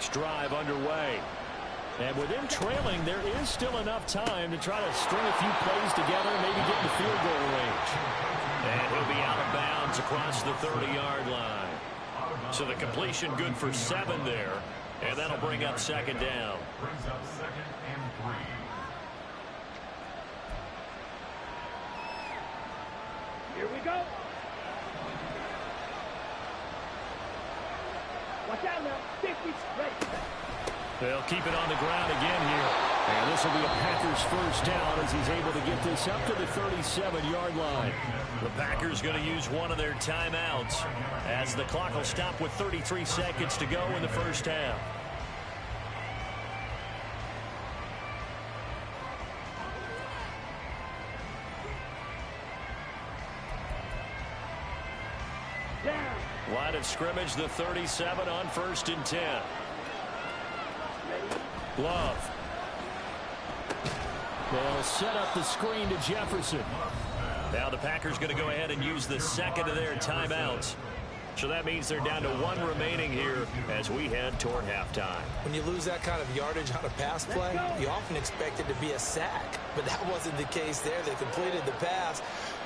next drive underway. And with them trailing, there is still enough time to try to string a few plays together, maybe get in the field goal range. And he'll be out of bounds across the 30-yard line. So the completion good for 7 there, and that'll bring up second down. Brings up 2nd and 3. Here we go. Watch out now. 50 ready. They'll keep it on the ground again here. And this will be a Packers first down as he's able to get this up to the 37-yard line. The Packers going to use one of their timeouts as the clock will stop with 33 seconds to go in the first half. Line of scrimmage, the 37 on 1st and 10. Love. They'll set up the screen to Jefferson. Now the Packers going to go ahead and use the second of their timeouts. So that means they're down to 1 remaining here as we head toward halftime. When you lose that kind of yardage on a pass play, you often expect it to be a sack. But that wasn't the case there. They completed the pass.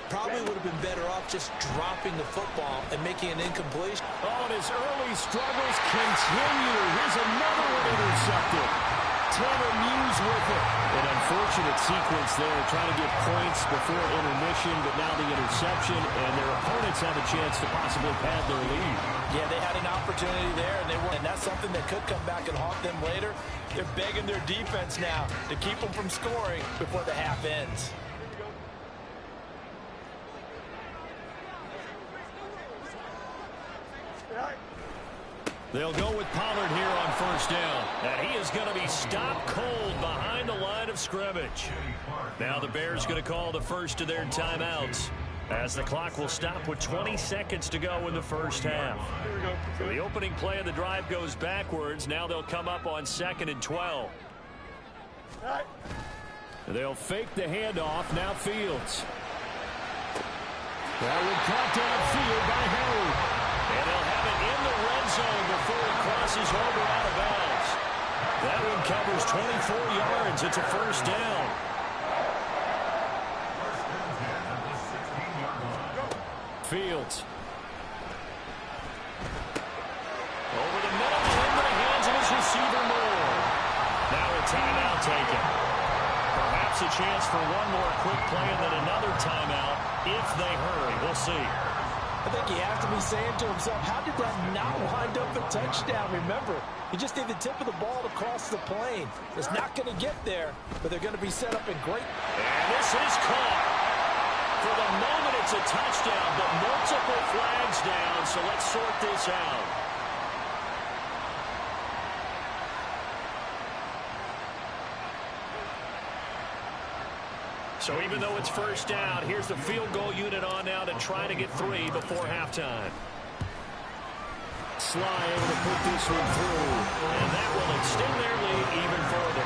Probably would have been better off just dropping the football and making an incompletion. Oh, and his early struggles continue. Here's another one intercepted. Tanner Muse with it. An unfortunate sequence there, trying to get points before intermission, but now the interception, and their opponents have a chance to possibly pad their lead. Yeah, they had an opportunity there, and that's something that could come back and haunt them later. They're begging their defense now to keep them from scoring before the half ends. They'll go with Pollard here on first down. And he is going to be stopped cold behind the line of scrimmage. Now the Bears going to call the first of their timeouts as the clock will stop with 20 seconds to go in the first half. The opening play of the drive goes backwards. Now they'll come up on 2nd and 12. They'll fake the handoff. Now Fields. That one caught downfield by Harry. And they'll have it in the red zone before it crosses over out of bounds. That one covers 24 yards. It's a first down. Fields. Over the middle and into the hands of his receiver Moore. Now a timeout taken. Perhaps a chance for one more quick play and then another timeout if they hurry. We'll see. I think he has to be saying to himself, how did that not wind up a touchdown? Remember, he just need the tip of the ball to cross the plane. It's not going to get there, but they're going to be set up in great. And this is caught. For the moment, it's a touchdown, but multiple flags down, so let's sort this out. So even though it's first down, here's the field goal unit on now to try to get 3 before halftime. Sly able to put this one through, and that will extend their lead even further.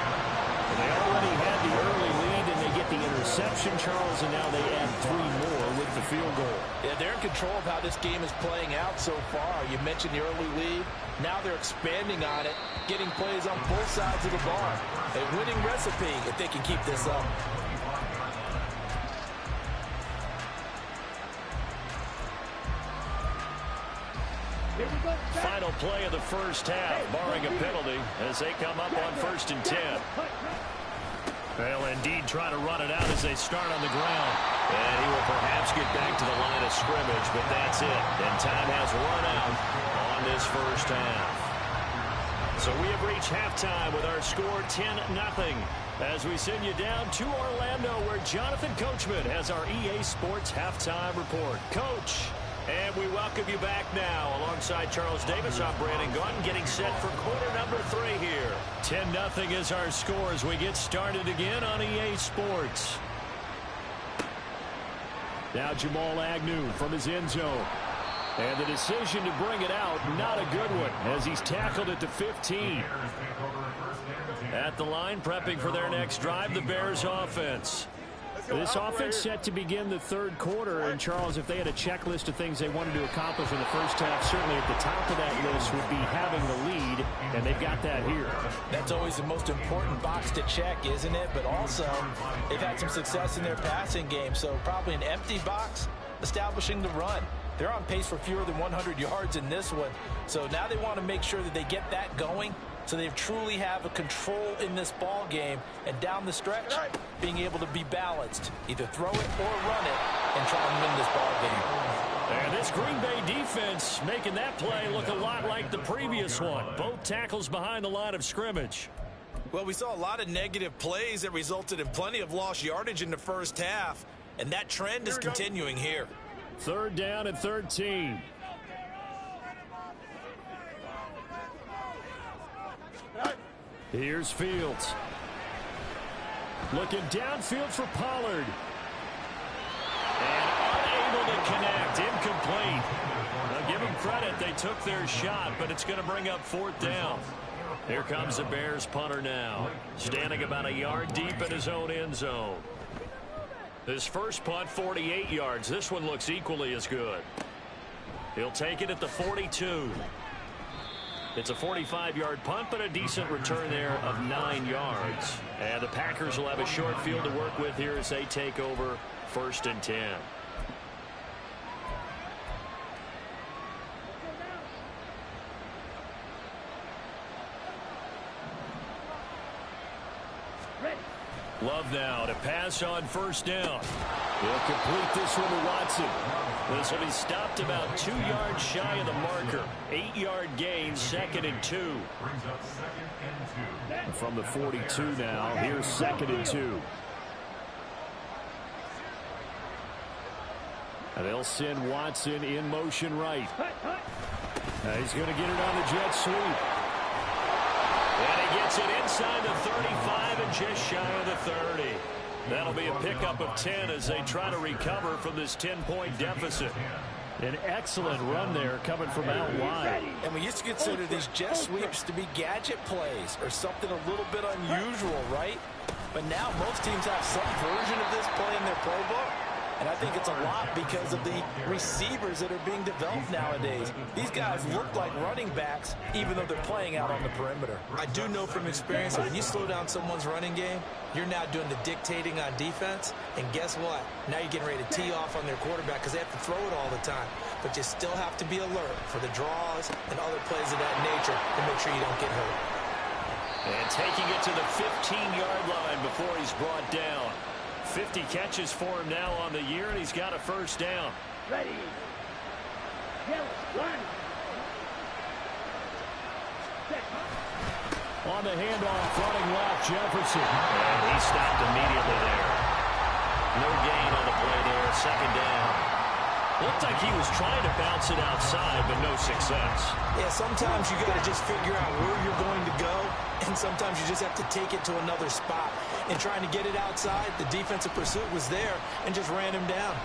And they already had the early lead, and they get the interception, Charles, and now they add 3 more with the field goal. Yeah, they're in control of how this game is playing out so far. You mentioned the early lead. Now they're expanding on it, getting plays on both sides of the ball. A winning recipe if they can keep this up. Final play of the first half, barring a penalty, as they come up on 1st and 10. They'll indeed try to run it out as they start on the ground. And he will perhaps get back to the line of scrimmage, but that's it. And time has run out on this first half. So we have reached halftime with our score 10-0. As we send you down to Orlando, where Jonathan Coachman has our EA Sports halftime report. Coach. And we welcome you back now. Alongside Charles Davis, I'm Brandon Gaunton, getting set for quarter number 3 here. 10-0 is our score as we get started again on EA Sports. Now Jamal Agnew from his end zone. And the decision to bring it out, not a good one, as he's tackled at the 15. At the line, prepping for their next drive, the Bears offense. This offense set to begin the third quarter. And, Charles, if they had a checklist of things they wanted to accomplish in the first half, certainly at the top of that list would be having the lead, and they've got that here. That's always the most important box to check, isn't it? But also, they've had some success in their passing game, so probably an empty box establishing the run. They're on pace for fewer than 100 yards in this one, so now they want to make sure that they get that going so they truly have a control in this ball game, and down the stretch, being able to be balanced, either throw it or run it, and try and win this ball game. And this Green Bay defense making that play look a lot like the previous one. Both tackles behind the line of scrimmage. Well, we saw a lot of negative plays that resulted in plenty of lost yardage in the first half, and that trend is continuing here. Third down and 13. Here's Fields. Looking downfield for Pollard. And unable to connect. Incomplete. Now give them credit. They took their shot, but it's going to bring up fourth down. Here comes the Bears punter now. Standing about a yard deep in his own end zone. His first punt, 48 yards. This one looks equally as good. He'll take it at the 42. It's a 45-yard punt, but a decent return there of 9 yards. And the Packers will have a short field to work with here as they take over 1st and 10. Love now to pass on 1st down. He'll complete this one to Watson. This will be stopped about 2 yards shy of the marker. 8-yard gain, 2nd and 2. Brings up 2nd and 2. From the 42 now, here's 2nd and 2. And they'll send Watson in motion right. He's going to get it on the jet sweep. And he gets it inside the 35 and just shy of the 30. That'll be a pickup of 10 as they try to recover from this 10-point deficit. An excellent run there coming from out wide. And we used to consider these jet sweeps to be gadget plays or something a little bit unusual, right? But now most teams have some version of this play in their playbook. And I think it's a lot because of the receivers that are being developed nowadays. These guys look like running backs, even though they're playing out on the perimeter. I do know from experience that when you slow down someone's running game, you're now doing the dictating on defense. And guess what? Now you're getting ready to tee off on their quarterback because they have to throw it all the time. But you still have to be alert for the draws and other plays of that nature to make sure you don't get hurt. And taking it to the 15-yard line before he's brought down. 50 catches for him now on the year, and he's got a 1st down. Ready. On the handoff, running left, Jefferson. And he stopped immediately there. No gain on the play there, 2nd down. Looked like he was trying to bounce it outside, but no success. Yeah, sometimes you got to just figure out where you're going to go, and sometimes you just have to take it to another spot. And trying to get it outside, the defensive pursuit was there and just ran him down.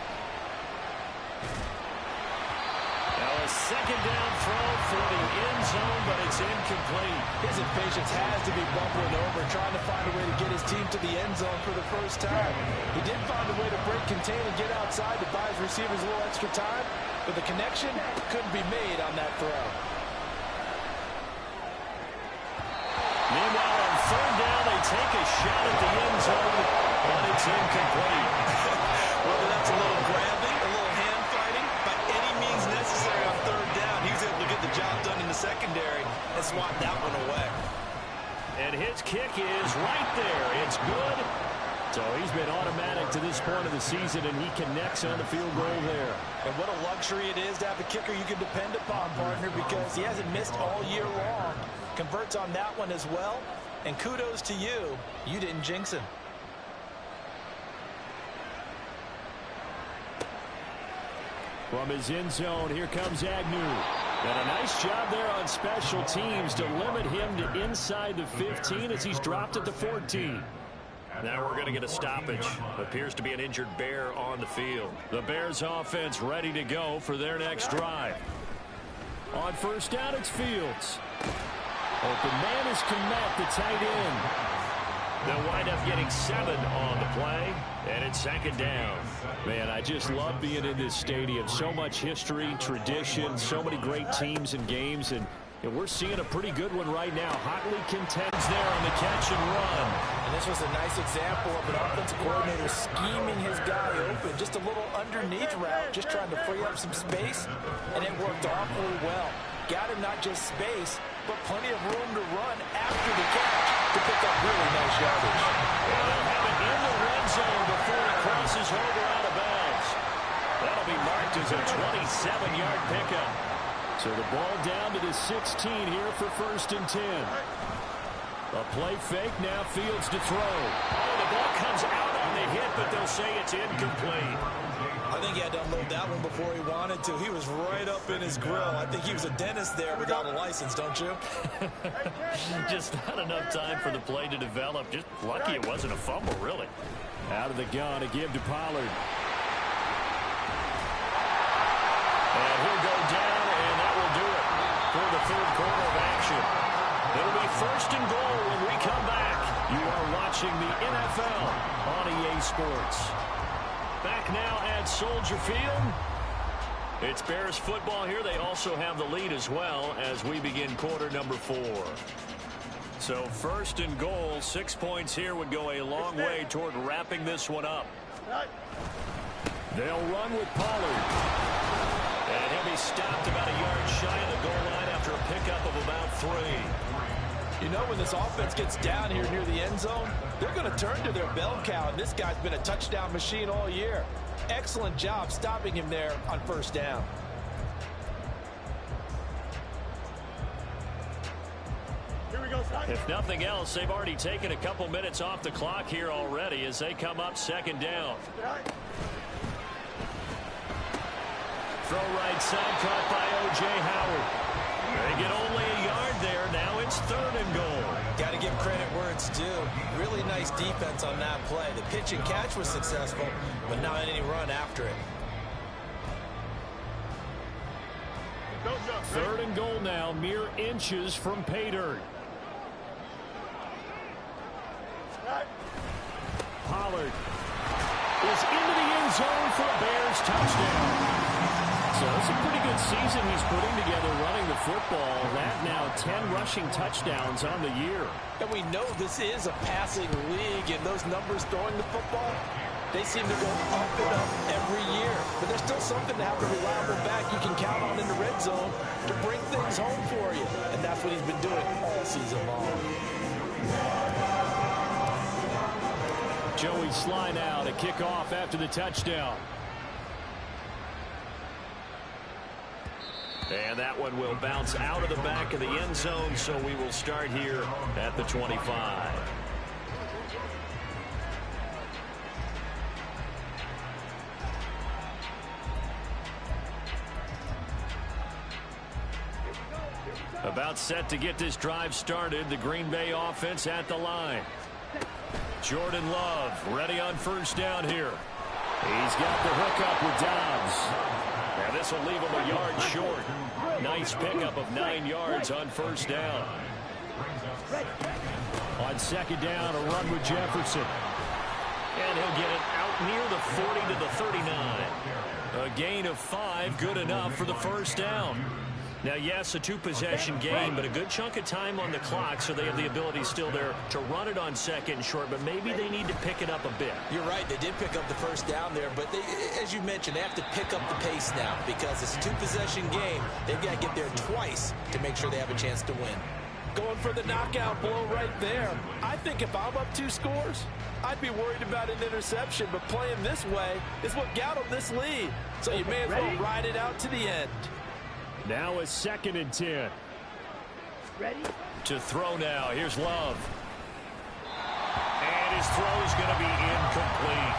Now a 2nd down throw for the end zone, but it's incomplete. His impatience has to be bubbling over, trying to find a way to get his team to the end zone for the first time. He did find a way to break contain and get outside to buy his receivers a little extra time, but the connection couldn't be made on that throw. Meanwhile, on 3rd down, they take a shot at the end zone, but it's incomplete. Whether that's a little grabbing, a little hand fighting, by any means necessary on 3rd down, he was able to get the job done in the secondary and swat that one away. And his kick is right there. It's good. So he's been automatic to this point of the season, and he connects on the field goal there. And what a luxury it is to have a kicker you can depend upon, partner, because he hasn't missed all year long. Converts on that one as well. And kudos to you. You didn't jinx him. From his end zone, here comes Agnew. And a nice job there on special teams to limit him to inside the 15 as he's dropped at the 14. Now we're going to get a stoppage. Appears to be an injured Bear on the field. The Bears offense ready to go for their next drive. On 1st down, it's Fields. Open man is Kmet, the tight end. They'll wind up getting 7 on the play, and it's second down. Man, I just love being in this stadium. So much history, tradition, so many great teams and games, and we're seeing a pretty good one right now. Hotly contends there on the catch and run. And this was a nice example of an offensive coordinator scheming his guy open. Just a little underneath route, just trying to free up some space, and it worked awfully well. Got him not just space, but plenty of room to run after the catch to pick up really nice yardage. And they'll have it in the red zone before he crosses over out of bounds. That'll be marked as a 27-yard pickup. So the ball down to the 16 here for 1st and 10. A play fake, now Fields to throw. Oh, the ball comes out on the hit, but they'll say it's incomplete. I think he had to unload that one before he wanted to. He was right up in his grill. I think he was a dentist there without a license, don't you? Just not enough time for the play to develop. Just lucky it wasn't a fumble, really. Out of the gun, a give to Pollard. And he'll go down, and that will do it for the third quarter of action. It'll be 1st and goal when we come back. You are watching the NFL on EA Sports. Back now at Soldier Field. It's Bears football here. They also have the lead as well as we begin quarter number 4. So 1st and goal, 6 points here would go a long way toward wrapping this one up. They'll run with Pollard. And he'll be stopped about a yard shy of the goal line after a pickup of about 3. You know, when this offense gets down here near the end zone, they're going to turn to their bell cow, and this guy's been a touchdown machine all year. Excellent job stopping him there on 1st down. Here we go, son. If nothing else, they've already taken a couple minutes off the clock here already as they come up 2nd down. Throw right side, caught by O.J. Howard. They get only a yard there. Now it's 3rd and goal. Got to give credit where it's due. Really nice defense on that play. The pitch and catch was successful, but not any run after it. 3rd and goal now, mere inches from pay dirt. Pollard is into the end zone for a Bears touchdown. So it's a pretty good season he's putting together running the football. That now 10 rushing touchdowns on the year. And we know this is a passing league, and those numbers throwing the football, they seem to go up and up every year. But there's still something to have a reliable back you can count on in the red zone to bring things home for you. And that's what he's been doing all season long. Joey Sly now to kick off after the touchdown. And that one will bounce out of the back of the end zone, so we will start here at the 25. About set to get this drive started. The Green Bay offense at the line. Jordan Love ready on 1st down here. He's got the hook up with Dobbs. Now this will leave him a yard short. Nice pickup of 9 yards on 1st down. On 2nd down, a run with Jefferson. And he'll get it out near the 40 to the 39. A gain of 5, good enough for the 1st down. Now, yes, a 2-possession game, but a good chunk of time on the clock, so they have the ability still there to run it on 2nd and short, but maybe they need to pick it up a bit. You're right. They did pick up the 1st down there, but they, as you mentioned, they have to pick up the pace now because it's a 2-possession game. They've got to get there twice to make sure they have a chance to win. Going for the knockout blow right there. I think if I'm up 2 scores, I'd be worried about an interception, but playing this way is what got them this lead. So you may as well ride it out to the end. Now a 2nd and 10. Ready? To throw now. Here's Love. And his throw is going to be incomplete.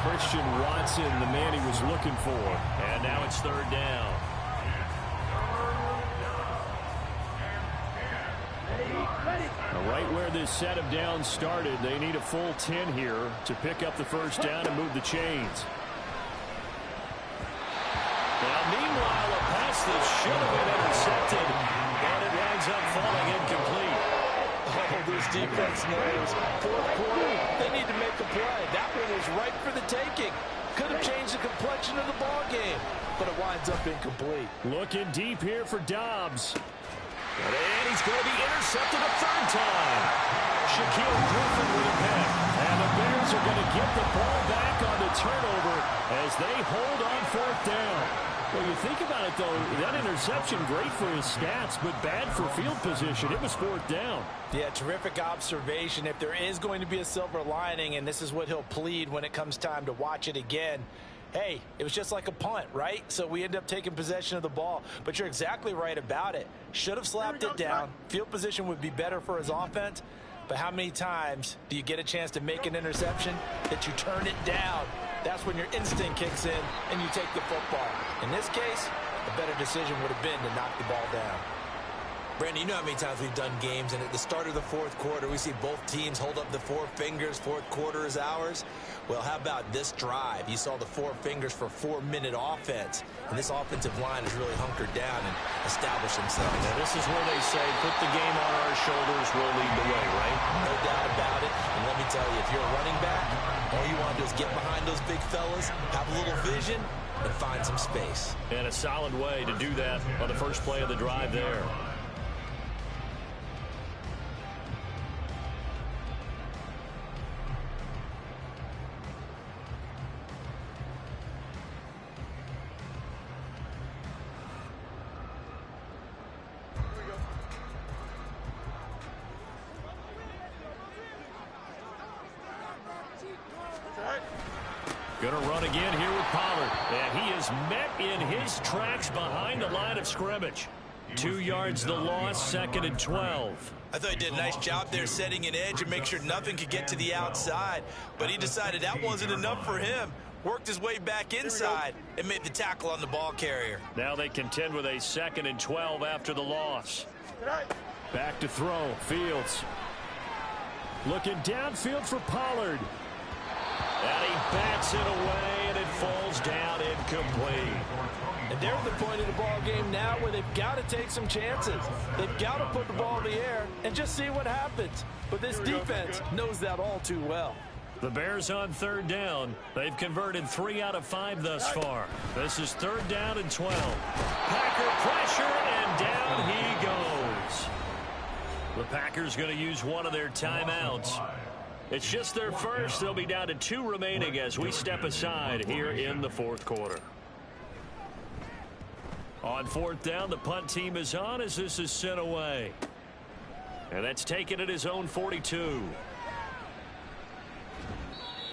Christian Watson, the man he was looking for. And now it's 3rd down. Right where this set of downs started, they need a full 10 here to pick up the 1st down and move the chains. Now, meanwhile, a pass that should have been intercepted, and it winds up falling incomplete. Oh, this defense knows fourth quarter, they need to make a play. That one was right for the taking. Could have changed the complexion of the ball game, but it winds up incomplete. Looking deep here for Dobbs. And he's going to be intercepted a third time. Shaquille Griffin with a pick. And the Bears are going to get the ball back on the turnover as they hold on fourth down. Well, you think about it, though, that interception, great for his stats, but bad for field position. It was fourth down. Yeah, terrific observation. If there is going to be a silver lining, and this is what he'll plead when it comes time to watch it again, hey, it was just like a punt, right? So we end up taking possession of the ball. But you're exactly right about it. Should have slapped it down. Field position would be better for his offense. But how many times do you get a chance to make an interception that you turn it down? That's when your instinct kicks in and you take the football. In this case, a better decision would have been to knock the ball down. Brandon, you know how many times we've done games, and at the start of the fourth quarter, we see both teams hold up the four fingers, fourth quarter is ours. Well, how about this drive? You saw the four fingers for 4-minute offense, and this offensive line has really hunkered down and established themselves. Now, this is where they say, put the game on our shoulders, we'll lead the way, right? No doubt about it. And let me tell you, if you're a running back, all you want to do is get behind those big fellas, have a little vision, and find some space. And a solid way to do that on the first play of the drive there. Going to run again here with Pollard. And he is met in his tracks behind the line of scrimmage. 2 yards the loss, 2nd and 12. I thought he did a nice job there setting an edge and make sure nothing could get to the outside. But he decided that wasn't enough for him. Worked his way back inside and made the tackle on the ball carrier. Now they contend with a 2nd and 12 after the loss. Back to throw. Fields. Looking downfield for Pollard. And he bats it away, and it falls down incomplete. And they're at the point of the ball game now where they've got to take some chances. They've got to put the ball in the air and just see what happens. But this defense knows that all too well. The Bears on 3rd down. They've converted 3 out of 5 thus far. This is 3rd down and 12. Packer pressure, and down he goes. The Packers going to use one of their timeouts. It's just their first. They'll be down to 2 remaining as we step aside here in the 4th quarter. On 4th down, the punt team is on as this is sent away. And that's taken at his own 42.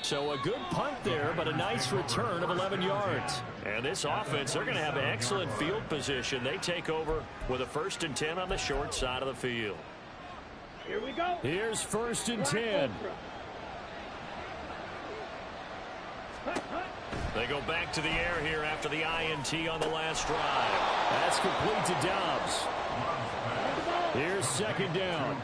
So a good punt there, but a nice return of 11 yards. And this offense, they're going to have excellent field position. They take over with a 1st and 10 on the short side of the field. Here we go. Here's 1st and 10. They go back to the air here after the INT on the last drive. That's complete to Dobbs. Here's 2nd down.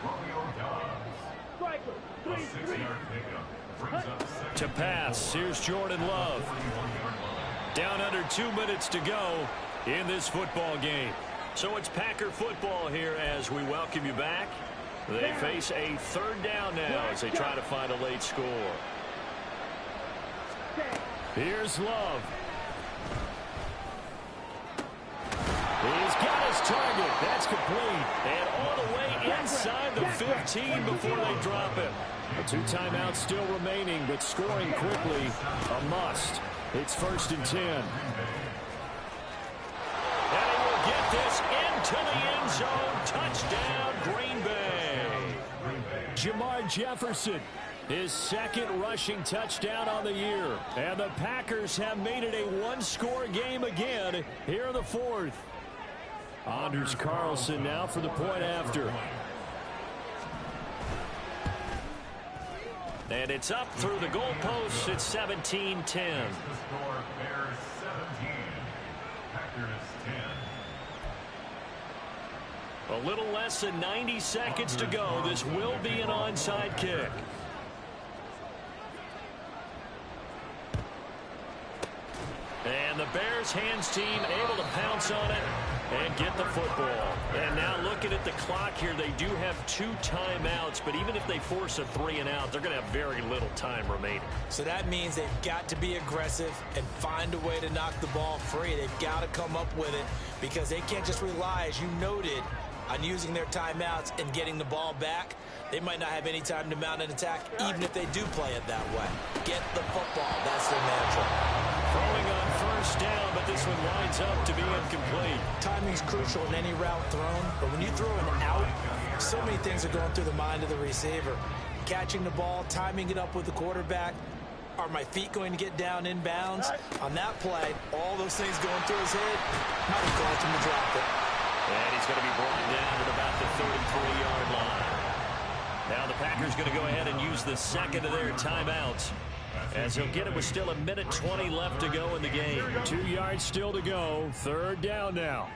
To pass, here's Jordan Love. Down under 2 minutes to go in this football game. So it's Packer football here as we welcome you back. They face a 3rd down now as they try to find a late score. Here's Love. He's got his target. That's complete. And all the way inside the 15 before they drop it. 2 timeouts still remaining, but scoring quickly, a must. It's 1st and 10. And he will get this into the end zone. Touchdown, Green Bay. Jamar Jefferson, his 2nd rushing touchdown on the year. And the Packers have made it a 1-score game again here in the 4th. Anders Carlson now for the point after. And it's up through the goalposts. It's 17-10. The score, Bears 17, Packers 10. A little less than 90 seconds to go. This will be an onside kick. And the Bears hands team able to pounce on it. and get the football. And now looking at the clock here, they do have 2 timeouts, but even if they force a 3-and-out, they're going to have very little time remaining. So that means they've got to be aggressive and find a way to knock the ball free. They've got to come up with it because they can't just rely, as you noted, on using their timeouts and getting the ball back. They might not have any time to mount an attack, even if they do play it that way. Get the football. That's their mantra. Throwing on first down, but this one winds up to be incomplete. Timing's crucial in any route thrown, but when you throw an out, so many things are going through the mind of the receiver. Catching the ball, timing it up with the quarterback. Are my feet going to get down in bounds? On that play, all those things going through his head, might have caused him to drop it. And he's going to be brought down at about the 33-yard line. Now the Packers going to go ahead and use the second of their timeouts, as he'll get it with still 1:20 left to go in the game. 2 yards still to go. 3rd down now.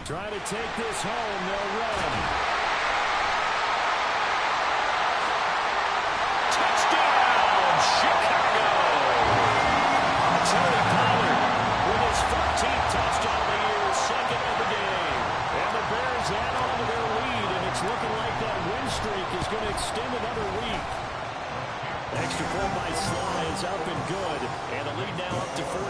Trying to take this home. They'll run. Touchdown, Chicago! Tony Pollard with his 14th touchdown of the year, 2nd of the game. And the Bears add on to their lead, and it's looking like that win streak is going to extend another week. Extra point by Sly is up and good, And the lead now up to 14.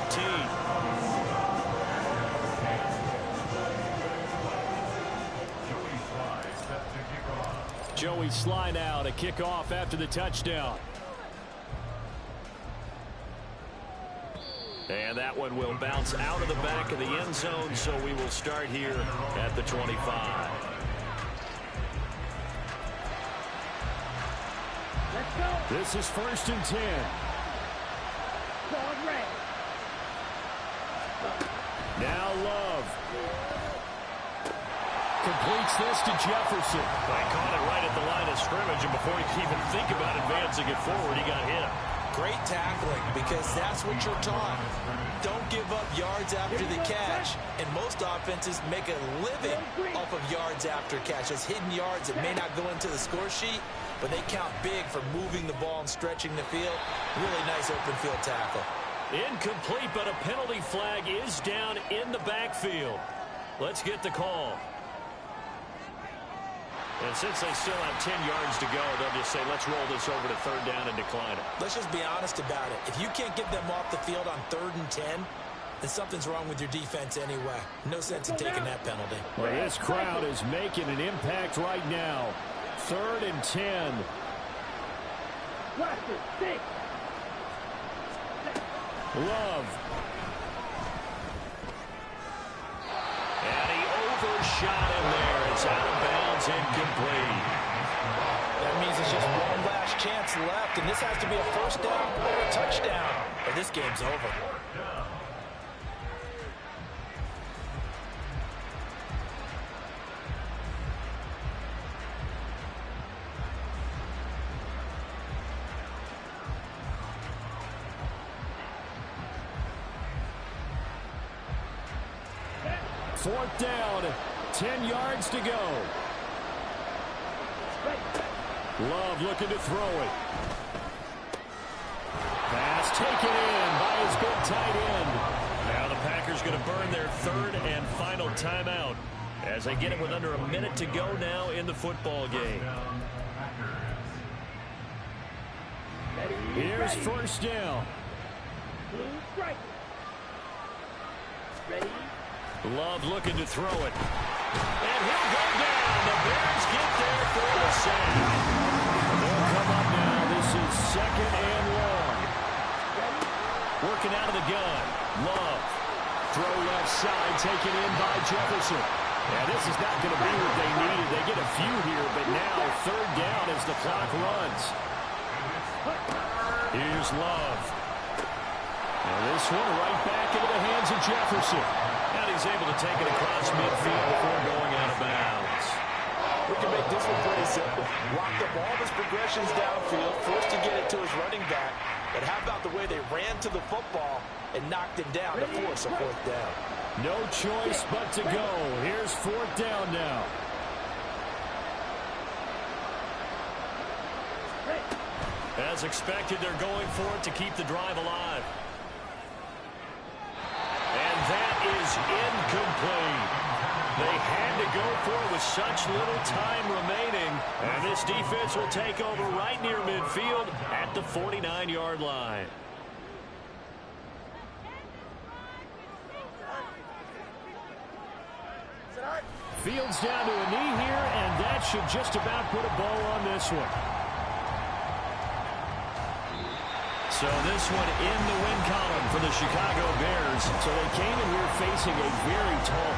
Joey Sly now to kick off after the touchdown. And that one will bounce out of the back of the end zone, so we will start here at the 25. Let's go. This is 1st and 10. Dog red. Now Love. Completes this to Jefferson. They caught it right at the line of scrimmage, and before he could even think about advancing it forward, he got hit. Great tackling, because that's what you're taught. Don't give up yards after the catch. And most offenses make a living off of yards after catch. Those hidden yards that may not go into the score sheet, but they count big for moving the ball and stretching the field. Really nice open field tackle. Incomplete, but a penalty flag is down in the backfield. Let's get the call. And since they still have 10 yards to go, they'll just say, let's roll this over to 3rd down and decline it. Let's just be honest about it. If you can't get them off the field on 3rd and 10, then something's wrong with your defense anyway. No sense in taking that penalty. Well, this crowd is making an impact right now. 3rd and 10. Blaster, 6. Love. And he overshot him there. It's out of bounds, incomplete. That means it's just one last chance left, and this has to be a 1st down or a touchdown, or this game's over. Fourth down, 10 yards to go. Love looking to throw it. Pass taken in by his big tight end. Now the Packers going to burn their 3rd and final timeout as they get it with under a minute to go now in the football game. Here's 1st down. Blue strike. Ready. Love looking to throw it. And he'll go down. The Bears get there for the sack. They'll come up now. This is 2nd and long. Working out of the gun. Love. Throw left side, taken in by Jefferson. Yeah, this is not going to be what they needed. They get a few here, but now 3rd down as the clock runs. Here's Love. And this one right back into the hands of Jefferson. And he's able to take it across midfield before going out of bounds. We can make this one pretty simple. Locked up all of his progressions downfield, forced to get it to his running back. But how about the way they ran to the football and knocked him down to force a 4th down? No choice but to go. Here's 4th down now. As expected, they're going for it to keep the drive alive. that is incomplete. They had to go for it with such little time remaining. And this defense will take over right near midfield at the 49-yard line. Fields down to a knee here, and that should just about put a bow on this one. So this one in the win column for the Chicago Bears. So they came in here facing a very tall